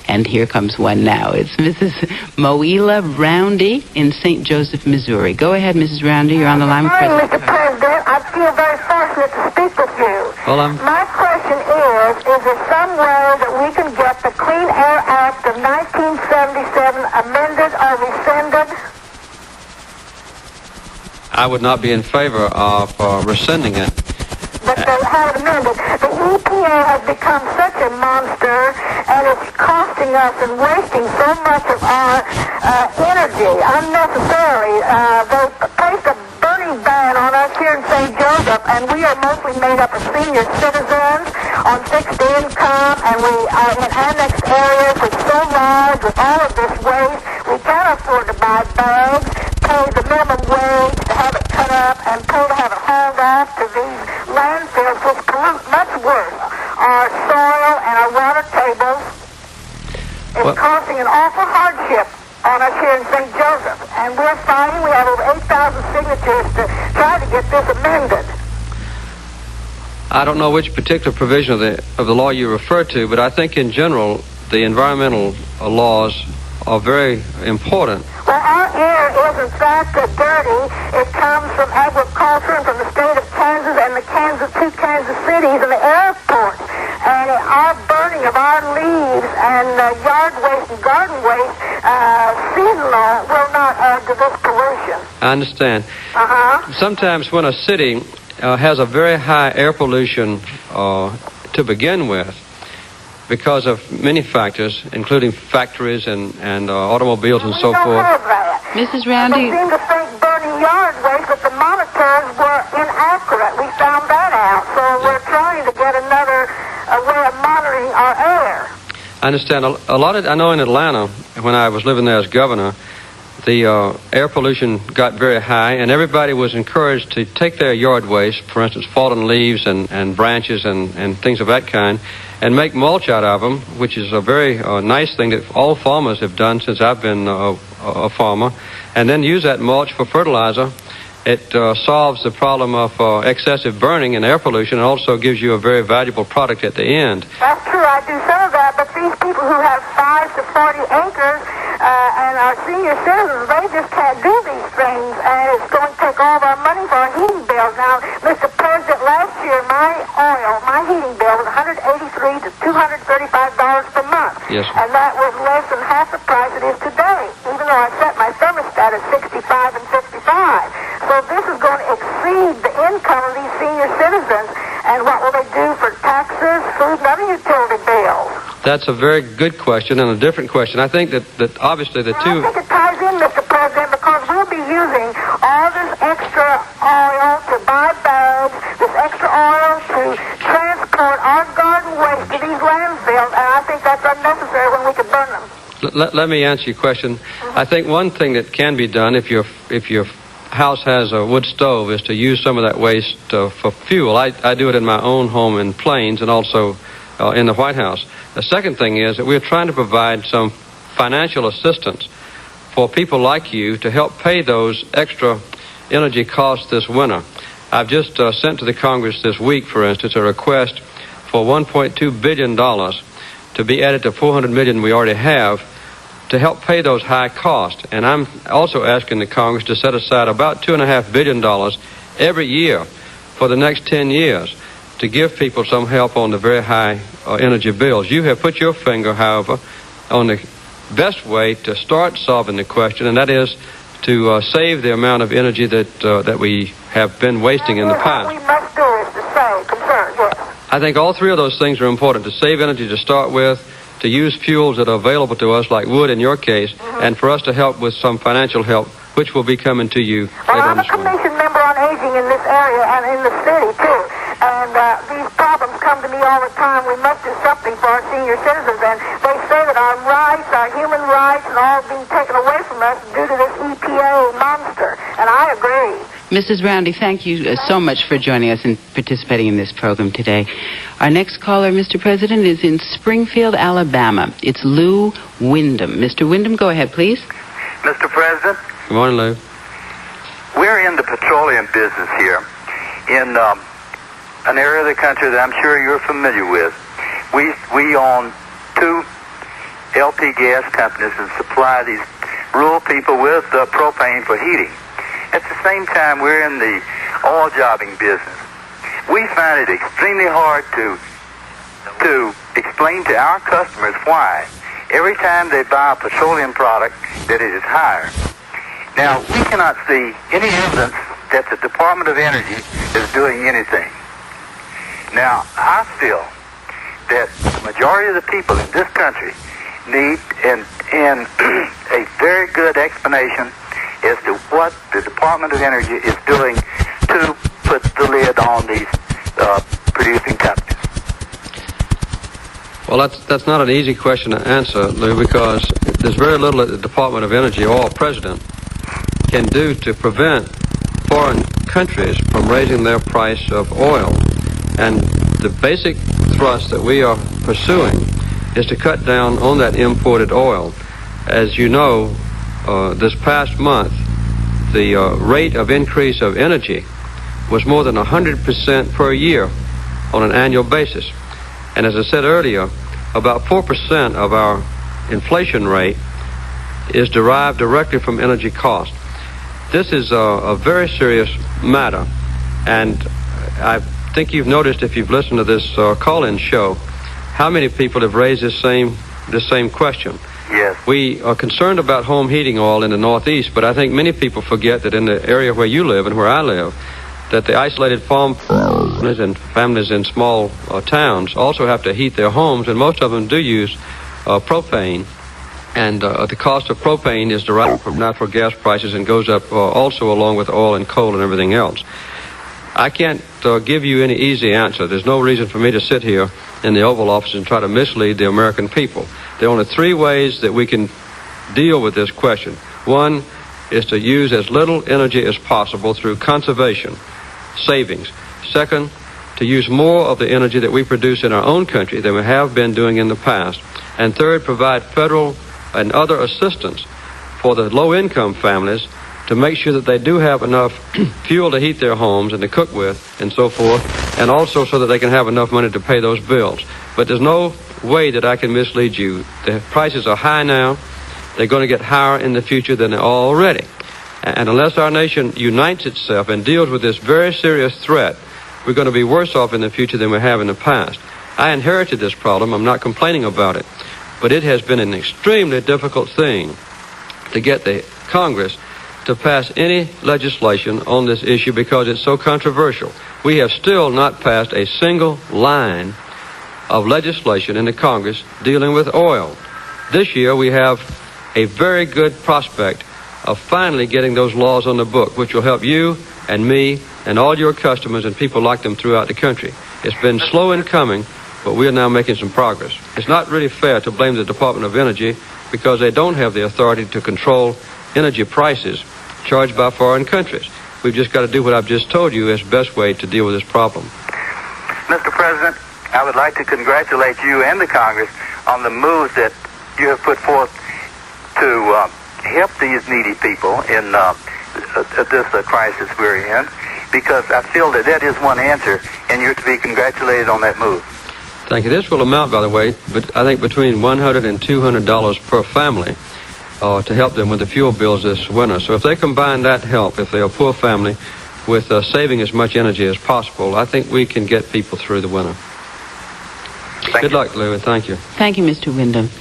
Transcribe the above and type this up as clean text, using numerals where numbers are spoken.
And here comes one now. It's Mrs. Moela Roundy in St. Joseph, Missouri. Go ahead, Mrs. Roundy. You're on the line with President. Mr. President, I feel very fortunate to speak with you. Well, my question is there some way that we can get the Clean Air Act of 1977 amended or rescinded? I would not be in favor of rescinding it. But they have it amended. The EPA has become such a monster, and it's costing us and wasting so much of our energy unnecessarily. They placed a burning ban on us here in St. Joseph, and we are mostly made up of senior citizens on fixed income, and we are in annexed areas with so large with all of this waste. We can't afford to buy bags, pay the minimum wage to have it cut up, and pay to have it hauled off to these landfills, which pollute much worse our soil and our water tables. It's causing an awful hardship on us here in St. Joseph, and we're fighting. We have over 8,000 signatures to try to get this amended. I don't know which particular provision of the law you refer to, but I think in general the environmental laws are very important. Well, our air is in fact dirty. It comes from agriculture and from the state of Kansas and the two Kansas cities and the airports. And our burning of our leaves and yard waste and garden waste, seasonal, will not add to this pollution. I understand. Sometimes when a city has a very high air pollution to begin with, because of many factors, including factories and automobiles and so forth. Mrs. Roundy. They seem to think burning yard waste, but the monitors were inaccurate. We found that out. So we're trying to get another way of monitoring our air. I understand. I know in Atlanta, when I was living there as governor, the air pollution got very high, and everybody was encouraged to take their yard waste, for instance, fallen leaves and branches and things of that kind, and make mulch out of them, which is a very nice thing that all farmers have done since I've been a farmer, and then use that mulch for fertilizer. It solves the problem of excessive burning and air pollution, and also gives you a very valuable product at the end. That's true. I do some of that, but these people who have 5 to 40 acres and are senior citizens, they just can't do these things, and it's going to take all of our money for our heating bills. Now, Mr. President, last year my heating bill was $183 to $235 per month. Yes. And that was less than half the price it is today, even though I set my thermostat at 65 and 55. So this is going to exceed the income of these senior citizens. And what will they do for taxes, food, and other utility bills? That's a very good question and a different question. I think that obviously the two... I think it ties in, Mr. President, because we'll be using all this extra oil to buy bags, this extra oil to transport our garden waste to these landfills, and I think that's unnecessary when we could burn them. Let me answer your question. I think one thing that can be done if your house has a wood stove is to use some of that waste for fuel. I do it in my own home in Plains and also in the White House. The second thing is that we're trying to provide some financial assistance for people like you to help pay those extra energy costs this winter. I've just sent to the Congress this week, for instance, a request for $1.2 billion to be added to $400 million we already have to help pay those high costs. And I'm also asking the Congress to set aside about $2.5 billion every year for the next 10 years to give people some help on the very high energy bills. You have put your finger, however, on the best way to start solving the question, and that is to save the amount of energy that we have been wasting in the past. What we must do is to save, yes. I think all three of those things are important: to save energy to start with, to use fuels that are available to us, like wood in your case, and for us to help with some financial help, which will be coming to you later on this morning. I'm a commission member on aging in this area and in the city, too. And these problems come to me all the time. We must do something for our senior citizens. And they say that our rights, our human rights, and all being taken away from us due to this EPA monster. And I agree. Mrs. Roundy, thank you so much for joining us and participating in this program today. Our next caller, Mr. President, is in Springfield, Alabama. It's Lou Wyndham. Mr. Wyndham, go ahead, please. Mr. President. Good morning, Lou. We're in the petroleum business here in an area of the country that I'm sure you're familiar with. We own two LP gas companies and supply these rural people with propane for heating. At the same time, we're in the oil jobbing business. We find it extremely hard to explain to our customers why every time they buy a petroleum product that it is higher. Now, we cannot see any evidence that the Department of Energy is doing anything. Now, I feel that the majority of the people in this country need a very good explanation as to what the Department of Energy is doing to put the lid on these producing companies. Well, that's not an easy question to answer, Lou, because there's very little that the Department of Energy or President can do to prevent foreign countries from raising their price of oil. And the basic thrust that we are pursuing is to cut down on that imported oil. As you know, this past month, the rate of increase of energy was more than 100% per year on an annual basis. And as I said earlier, about 4% of our inflation rate is derived directly from energy cost. This is a very serious matter, and I think you've noticed, if you've listened to this call-in show, how many people have raised this same question. Yes. We are concerned about home heating oil in the Northeast, but I think many people forget that in the area where you live and where I live, that the isolated farm families and families in small towns also have to heat their homes, and most of them do use propane. And the cost of propane is derived from natural gas prices and goes up also along with oil and coal and everything else. I can't give you any easy answer. There's no reason for me to sit here in the Oval Office and try to mislead the American people. There are only three ways that we can deal with this question. One is to use as little energy as possible through conservation, savings. Second, to use more of the energy that we produce in our own country than we have been doing in the past. And third, provide federal and other assistance for the low-income families to make sure that they do have enough fuel to heat their homes and to cook with and so forth, and also so that they can have enough money to pay those bills. But there's no way that I can mislead you. The prices are high now. They're going to get higher in the future than they are already. And unless our nation unites itself and deals with this very serious threat, we're going to be worse off in the future than we have in the past. I inherited this problem. I'm not complaining about it. But it has been an extremely difficult thing to get the Congress to pass any legislation on this issue because it's so controversial. We have still not passed a single line of legislation in the Congress dealing with oil. This year we have a very good prospect of finally getting those laws on the book, which will help you and me and all your customers and people like them throughout the country. It's been slow in coming, but we are now making some progress. It's not really fair to blame the Department of Energy because they don't have the authority to control energy prices charged by foreign countries. We've just got to do what I've just told you is the best way to deal with this problem. Mr. President, I would like to congratulate you and the Congress on the moves that you have put forth to help these needy people in this crisis we're in, because I feel that that is one answer, and you're to be congratulated on that move. Thank you. This will amount, by the way, but I think between $100 and $200 per family to help them with the fuel bills this winter. So if they combine that help, if they're a poor family, with saving as much energy as possible, I think we can get people through the winter. Good luck, Lou, and thank you. Thank you, Mr. Windham.